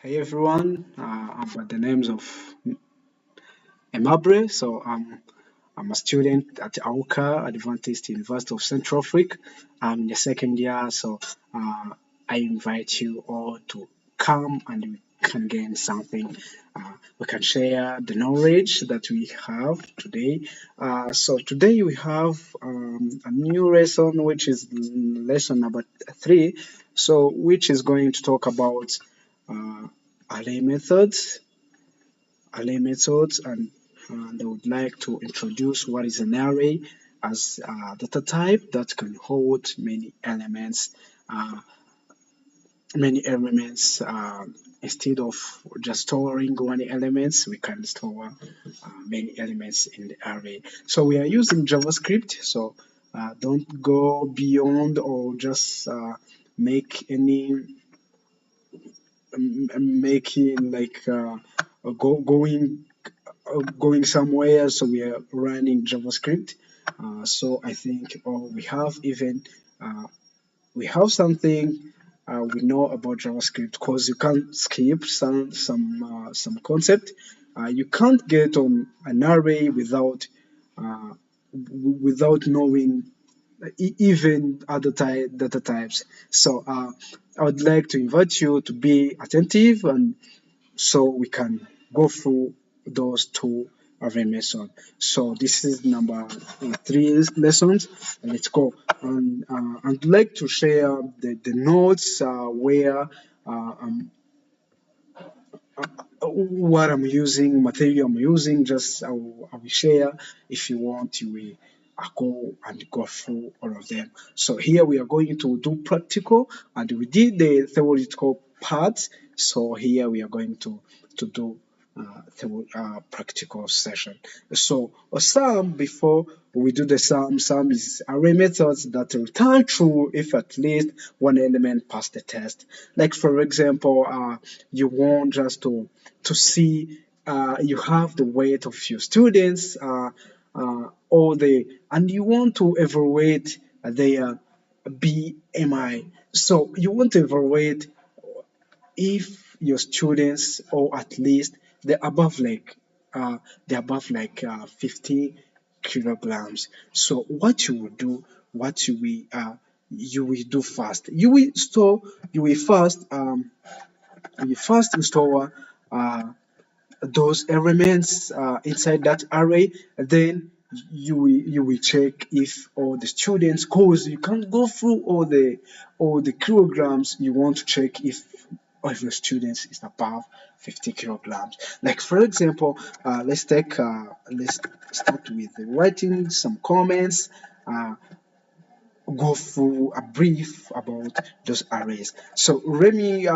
Hey everyone, I'm by the names of Emabre. I'm a student at AUCA, Adventist University of Central Africa. I'm in the second year, uh, I invite you all to come and we can gain something. We can share the knowledge that we have today. Today we have a new lesson, which is lesson number 3. Which is going to talk about uh, array methods, and I would like to introduce what is an array as a data type that can hold uh, many elements. Instead of just storing one elements, we can store many elements in the array. So we are using JavaScript. Don't go beyond or just make any making like going somewhere. So we are running JavaScript. I think we have even uh, we have something we know about JavaScript because you can't skip some concept. You can't get on an array uh, without knowing even other data types. I would like to invite you to be attentive and so we can go through those two array methods. So this is number 3 lessons. Let's go. And I'd like to share the notes where I'm what I'm using, material I'm using, just I will share. If you want, you will go and go through all of them. So here we are going to do practical, and we did the theoretical part. So here we are going to do practical session. So a sum, before we do the sum is array methods that return true if at least one element passed the test. Like for example, you want just to see you have the weight of your students, and you want to evaluate their BMI. So you want to evaluate if your students, or at least they're above like they're above 50 kilograms. So what you will do, what you will do first, you will first install those elements inside that array. Then you will check if all the students, cause you can't go through all the kilograms. You want to check if all of your students is above 50 kilograms. Like for example, let's start with writing some comments. Go through a brief about those arrays. So let me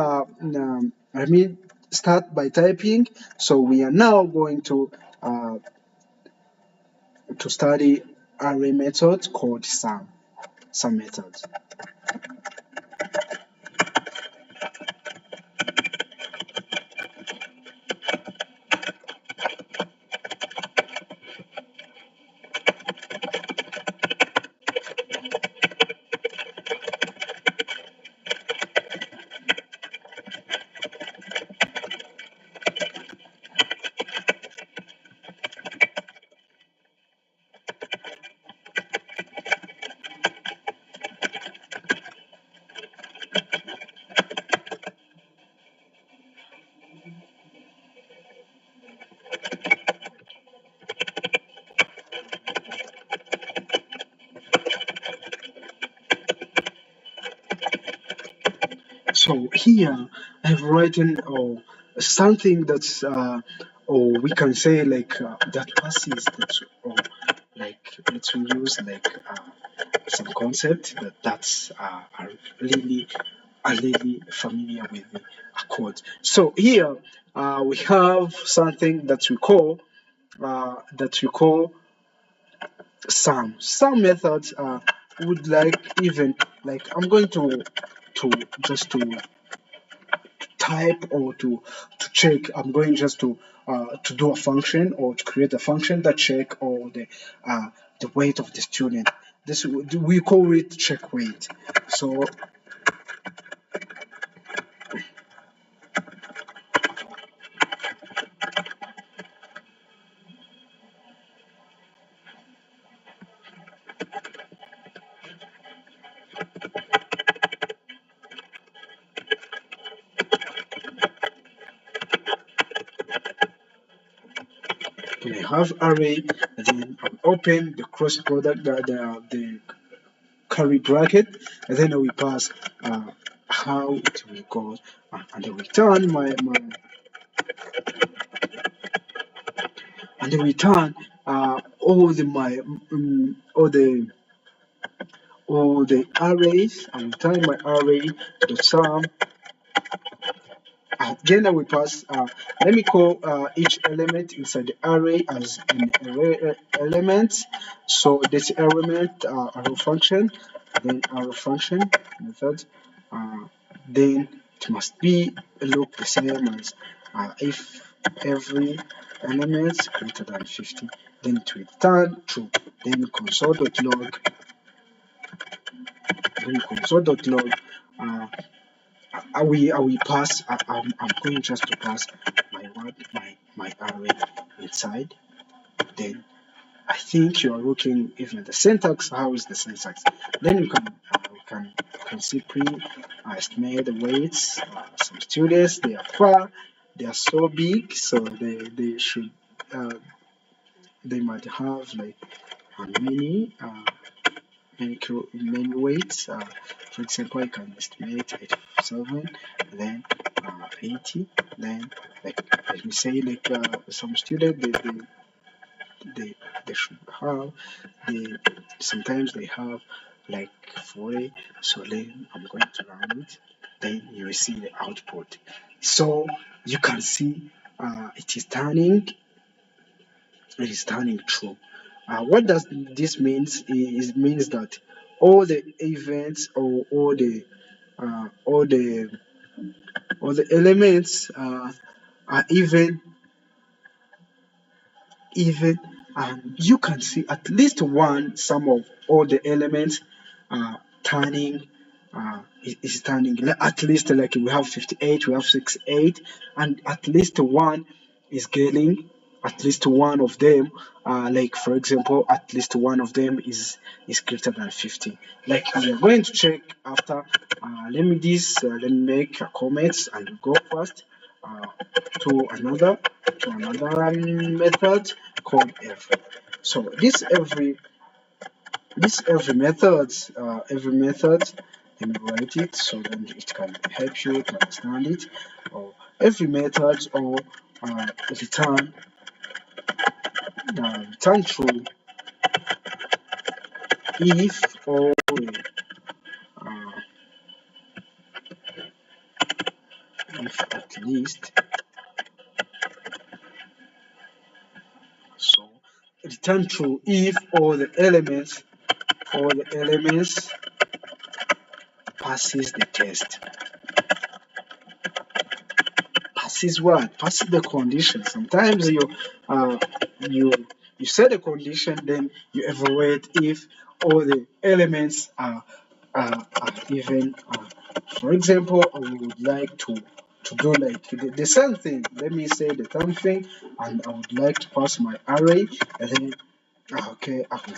start by typing. So we are now going to study array method called sum method. So here I've written something that's or we can say that passes that let's use some concept that's are really familiar with the accord. So here we have something that we call sum methods would like even like I'm going to just to type or to check. I'm going just to do a function or to create a function that check all the weight of the student. This we call it check weight. So when I have array, then I'll open the cross product, the curly bracket, and then I will pass how it will go, and I return and I return all the arrays. I return my array the sum. Again, I will pass. Let me call each element inside the array as an array element. So this element arrow function, then arrow function method. Then it must be look the same as if every element greater than 50, then it will return true. Then console.log, uh, I will pass. I'm going just to pass my array inside. Then I think you are looking even the syntax. How is the syntax? Then we can simply estimate the weights. Some students, they are far, they are so big, so they should they might have like many many weights. For example, I can estimate 87, then 80, then like let me say like some student they they should have they sometimes they have like 40. So then I'm going to run it. Then you will see the output. So you can see it is turning true. What does this means? It means that all the events or uh, all the all the elements are even, and you can see at least one sum of all the elements turning is turning at least like we have 58, we have 68, and at least one is getting at least one of them like for example at least one of them is greater than 50. Like we are going to check after. Let me make a comment and go first uh, to another method called every. So every method, let me write it so then it can help you to understand it. Or every method or return true if uh, if at least. So return true if all the elements passes the test. Passes what? Passes the condition. Sometimes uh you you set a condition, then you evaluate if all the elements are even. For example, I would like to do like the same thing. Let me say the same thing, and I would like to pass my array, and then okay, I will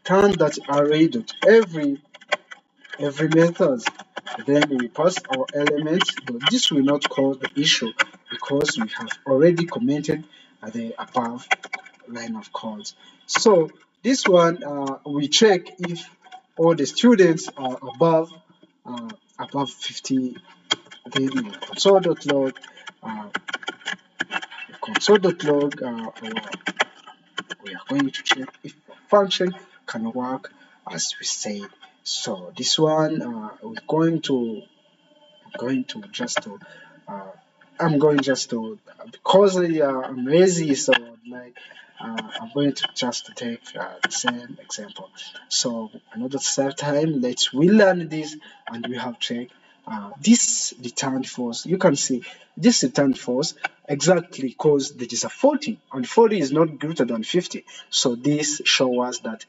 turn that array dot every method. Then we pass our elements, but this will not cause the issue because we have already commented at the above line of code. So this one we check if all the students are above 50. Then console.log we are going to check if the function can work as we said. So this one we're going to just to I'm going just to because I'm lazy, so like I'm going to just take the same example. So another third time, let's relearn this and we have checked this returned false. You can see this returned false exactly because there is a 40 and 40 is not greater than 50. So this shows us that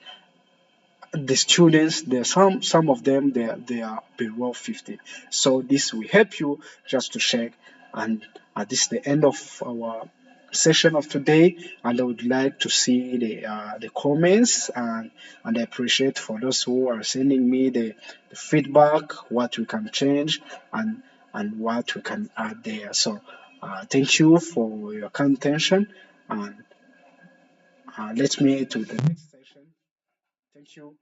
the students there some of them they are below 50. So this will help you just to check. And this is the end of our session of today, and I would like to see the comments, and I appreciate for those who are sending me the feedback, what we can change and what we can add there. So Thank you for your kind attention, and let's meet to the next session. Thank you.